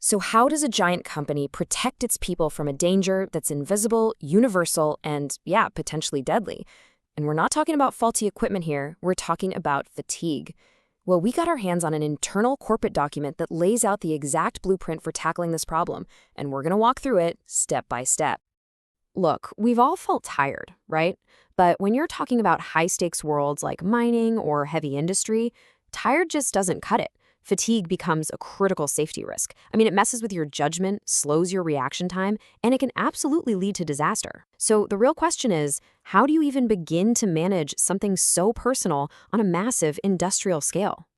So how does a giant company protect its people from a danger that's invisible, universal, and, yeah, potentially deadly? And we're not talking about faulty equipment here, we're talking about fatigue. Well, we got our hands on an internal corporate document that lays out the exact blueprint for tackling this problem, and we're going to walk through it step by step. Look, we've all felt tired, right? But when you're talking about high-stakes worlds like mining or heavy industry, tired just doesn't cut it. Fatigue becomes a critical safety risk. I mean, it messes with your judgment, slows your reaction time, and it can absolutely lead to disaster. So the real question is, how do you even begin to manage something so personal on a massive industrial scale?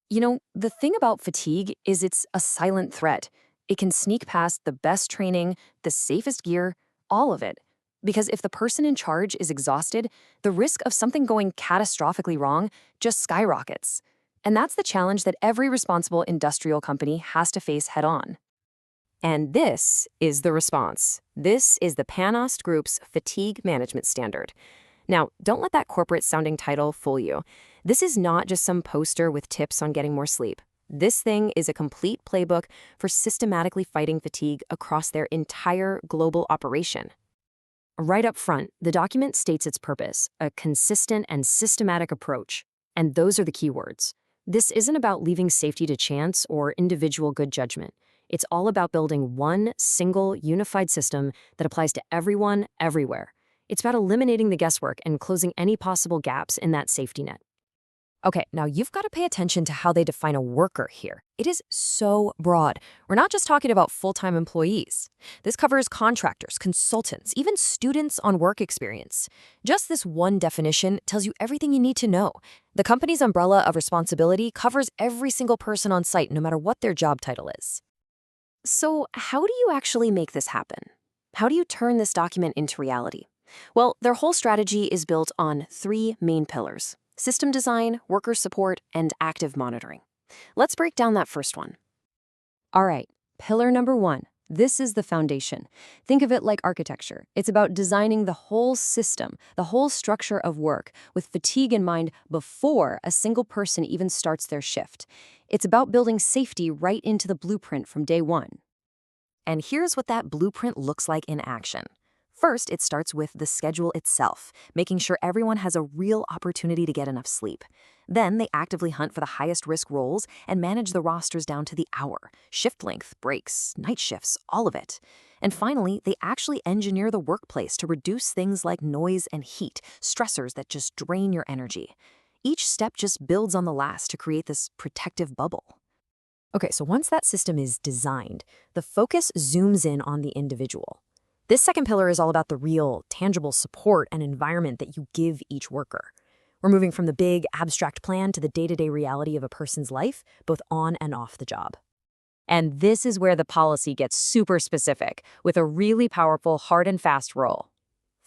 You know, the thing about fatigue is it's a silent threat. It can sneak past the best training, the safest gear, all of it. Because if the person in charge is exhausted, the risk of something going catastrophically wrong just skyrockets. And that's the challenge that every responsible industrial company has to face head-on. And this is the response. This is the Panaust Group's Fatigue Management Standard. Now, don't let that corporate-sounding title fool you. This is not just some poster with tips on getting more sleep. This thing is a complete playbook for systematically fighting fatigue across their entire global operation. Right up front, the document states its purpose, a consistent and systematic approach. And those are the key words. This isn't about leaving safety to chance or individual good judgment. It's all about building one single, unified system that applies to everyone, everywhere. It's about eliminating the guesswork and closing any possible gaps in that safety net. Okay, now you've got to pay attention to how they define a worker here. It is so broad. We're not just talking about full-time employees. This covers contractors, consultants, even students on work experience. Just this one definition tells you everything you need to know. The company's umbrella of responsibility covers every single person on site, no matter what their job title is. So how do you actually make this happen? How do you turn this document into reality? Well, their whole strategy is built on three main pillars: system design, worker support, and active monitoring. Let's break down that first one. All right, pillar number one. This is the foundation. Think of it like architecture. It's about designing the whole system, the whole structure of work, with fatigue in mind before a single person even starts their shift. It's about building safety right into the blueprint from day one. And here's what that blueprint looks like in action. First, it starts with the schedule itself, making sure everyone has a real opportunity to get enough sleep. Then they actively hunt for the highest risk roles and manage the rosters down to the hour, shift length, breaks, night shifts, all of it. And finally, they actually engineer the workplace to reduce things like noise and heat, stressors that just drain your energy. Each step just builds on the last to create this protective bubble. Okay, so once that system is designed, the focus zooms in on the individual. This second pillar is all about the real, tangible support and environment that you give each worker. We're moving from the big, abstract plan to the day-to-day reality of a person's life, both on and off the job. And this is where the policy gets super specific, with a really powerful hard and fast rule.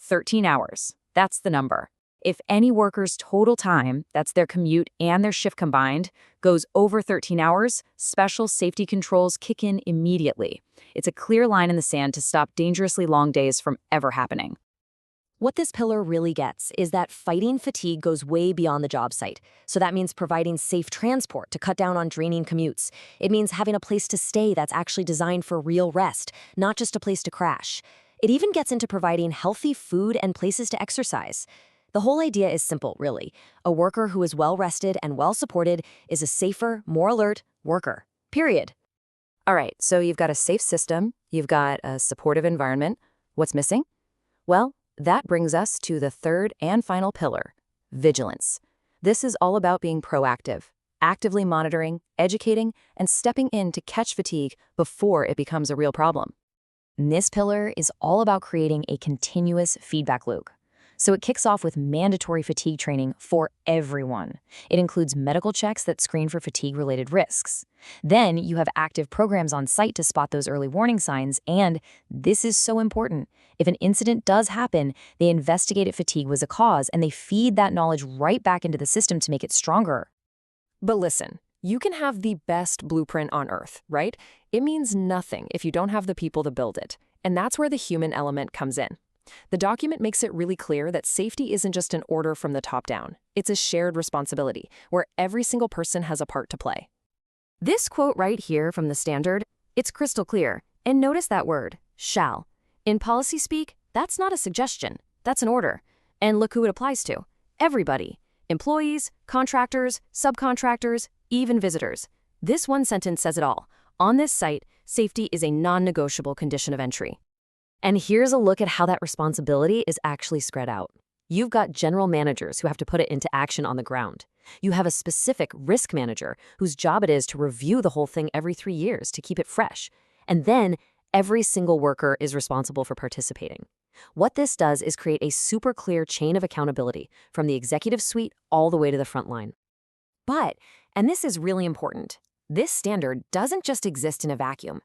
13 hours. That's the number. If any worker's total time, that's their commute and their shift combined, goes over 13 hours, special safety controls kick in immediately. It's a clear line in the sand to stop dangerously long days from ever happening. What this pillar really gets is that fighting fatigue goes way beyond the job site. So that means providing safe transport to cut down on draining commutes. It means having a place to stay that's actually designed for real rest, not just a place to crash. It even gets into providing healthy food and places to exercise. The whole idea is simple, really. A worker who is well-rested and well-supported is a safer, more alert worker. Period. All right, so you've got a safe system, you've got a supportive environment. What's missing? Well, that brings us to the third and final pillar, vigilance. This is all about being proactive, actively monitoring, educating, and stepping in to catch fatigue before it becomes a real problem. This pillar is all about creating a continuous feedback loop. So it kicks off with mandatory fatigue training for everyone. It includes medical checks that screen for fatigue-related risks. Then you have active programs on site to spot those early warning signs, and this is so important. If an incident does happen, they investigate if fatigue was a cause, and they feed that knowledge right back into the system to make it stronger. But listen, you can have the best blueprint on Earth, right? It means nothing if you don't have the people to build it. And that's where the human element comes in. The document makes it really clear that safety isn't just an order from the top down. It's a shared responsibility, where every single person has a part to play. This quote right here from the standard, It's crystal clear. And notice that word, shall. In policy speak, that's not a suggestion. That's an order. And look who it applies to. Everybody. Employees, contractors, subcontractors, even visitors. This one sentence says it all. On this site, safety is a non-negotiable condition of entry. And here's a look at how that responsibility is actually spread out. You've got general managers who have to put it into action on the ground. You have a specific risk manager whose job it is to review the whole thing every 3 years to keep it fresh. And then every single worker is responsible for participating. What this does is create a super clear chain of accountability from the executive suite all the way to the front line. But, and this is really important, this standard doesn't just exist in a vacuum.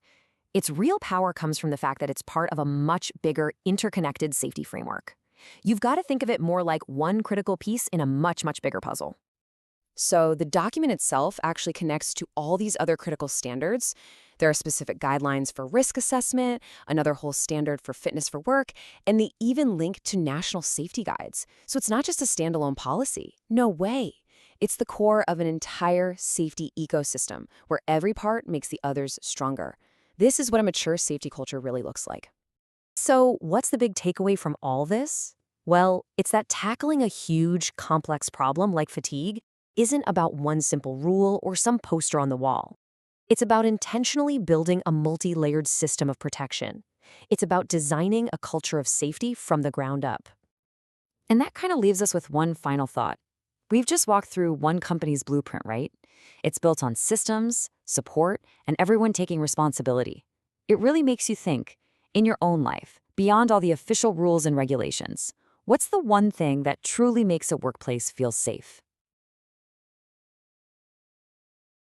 Its real power comes from the fact that it's part of a much bigger, interconnected safety framework. You've got to think of it more like one critical piece in a much, much bigger puzzle. So the document itself actually connects to all these other critical standards. There are specific guidelines for risk assessment, another whole standard for fitness for work, and they even link to national safety guides. So it's not just a standalone policy. No way. It's the core of an entire safety ecosystem where every part makes the others stronger. This is what a mature safety culture really looks like. So what's the big takeaway from all this? Well, it's that tackling a huge, complex problem like fatigue isn't about one simple rule or some poster on the wall. It's about intentionally building a multi-layered system of protection. It's about designing a culture of safety from the ground up. And that kind of leaves us with one final thought. We've just walked through one company's blueprint, right? It's built on systems, support, and everyone taking responsibility. It really makes you think, in your own life, beyond all the official rules and regulations, what's the one thing that truly makes a workplace feel safe?